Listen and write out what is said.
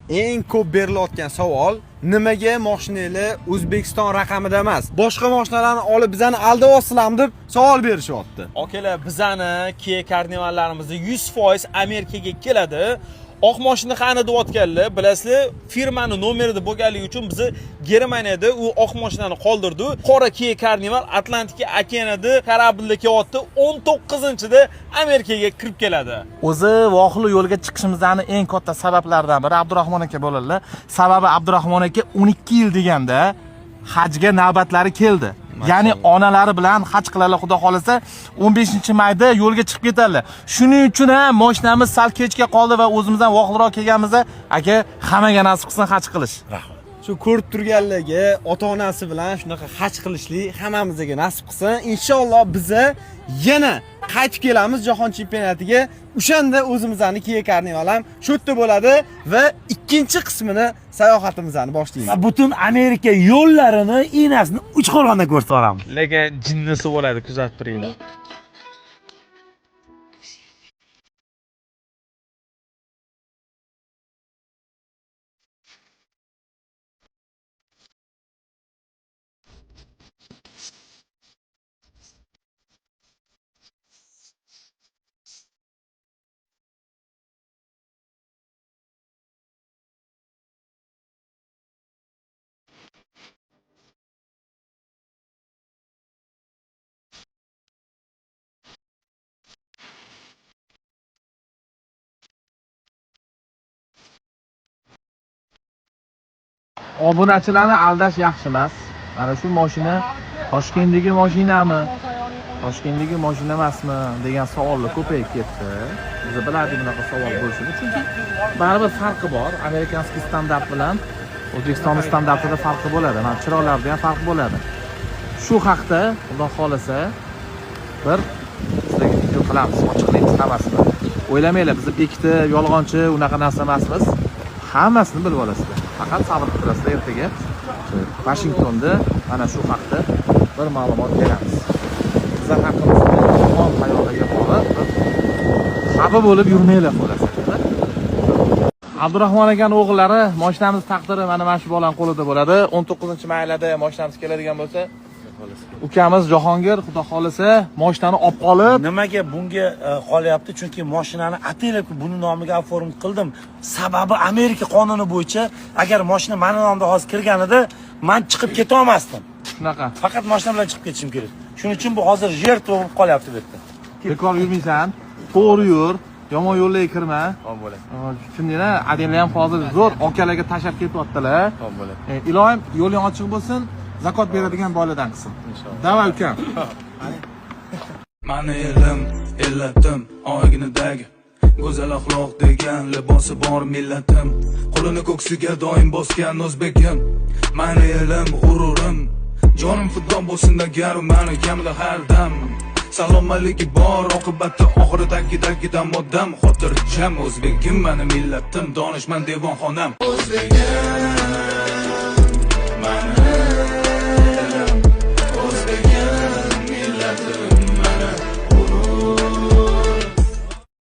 eng ko'p berilayotgan savol, nimaga mashinanglar O'zbekiston raqamida emas? Boshqa mashinalarni olib bizani aldayapsizlarmi deb savol berishyapti. Akalar, bizani Kia karnivallarimizni 100% Amerikaga keladi. Oq mashina qani deyotganlar, bilasizlar, firmani nomerida bo'lganligi uchun bizni Germaniyada u oq mashinani qoldirdi. Qora Kia karnival Atlantika okeanida kорабльda kelyapti. 19-da Amerikaga kirib keladi. O'zi vohli yo'lga chiqishimizning eng katta sabablaridan biri Abdurahmon aka bo'ladilar. Sababi Abdurahmon aka 12 yil deganda hajga navbatlari keldi. Ya'ni onalari bilan haj qiladilar, xudo xolasa 15-mayda yo'lga chiqib ketadilar. Shuning uchun ham mashinamiz sal kechga qoldi va o'zimizdan vohliroq kelganimizda aka hammaga nasib qilsin haj qilish. Rahmat. Shu ko'rib turganlarga ota-onasi bilan shunaqa haj qilishlik hammamizga nasib qilsin. Inshaalloh biz yana qaytib kelamiz jahon chempionatiga. O'shanda o'zimizning Kia karnival ham shu yerda bo'ladi va ikkinchi qismini sayohatimizni boshlaymiz. Butun Amerika yo'llarini inasini uch qo'lg'onda ko'rsatamiz. Lekin jinnisi bo'ladi, kuzatib turinglar. Obunachilarni aldash yaxshi emas. Mana shu mashina Toshkentdagi mashinami? Toshkentdagi mashina emasmi degan savollar ko'payib ketdi. Biz biladik bunaqa savol bo'lishini, chunki baribir farqi bor. Amerikanskiy standart bilan O'zbekiston standartida farqi bo'ladi. Mana chiroqlarda ham farq bo'ladi. Shu haqda xudo xolasa bir sizlarga video qilamiz, ochiqlaymiz hammasini. O'ylamanglar, biz bekitib, yolg'onchi unaqa narsa emasmiz. Hammasini bilib olasizlar. Faqat sabr qilasizlar, ertaga Washingtonda mana shu haqda bir ma'lumot beramiz. Bizlar haqimizda yomon xayollarga borib, xafa bo'lib yurmanglar xolasizlar. Abdurahmon akaning o'g'illari mashinamiz taqdiri mana shu bolam qo'lida bo'ladi. 19-maylarda mashinamiz keladigan bo'lsa, ukamiz Jahongir xudo xolasa mashinani olib qolib, Nimaga bunga qolyapti? Chunki mashinani ataylab buni nomiga oform qildim. Sababi Amerika qonuni bo'yicha agar mashina meni nomimda hozir kirganida men chiqib keta olmasdim. shunaqa. Faqat mashina bilan chiqib ketishim kerak. Shuning uchun bu hozir jertva bo'lib qolyapti bu yerda. Bekor yurmaysan, to'g'ri yur, yomon yo'llarga kirma. Xo'p bo'ladi. Tushundinglar? Adanglar ham hozir zo'r okalarga tashab ketyaptilar. Xo'p bo'ladi. Ilohim yo'ling ochiq bo'lsin, zakot beradigan boladan qilsin. Inshaalloh. Davay ukam. Mani elim, illatim, oyginidagi go'zal axloq degan libosi bor millatim. Qo'lini ko'ksiga doim bosgan o'zbekim. Mani elim, g'ururim, jonim fido bo'lsin agar mani kamida har dam. Salomatligi bor, oqibatda oxiridagidan moddam. Xotirjam o'zbekim, mani millatim, donishmand devonxonam. O'zbekim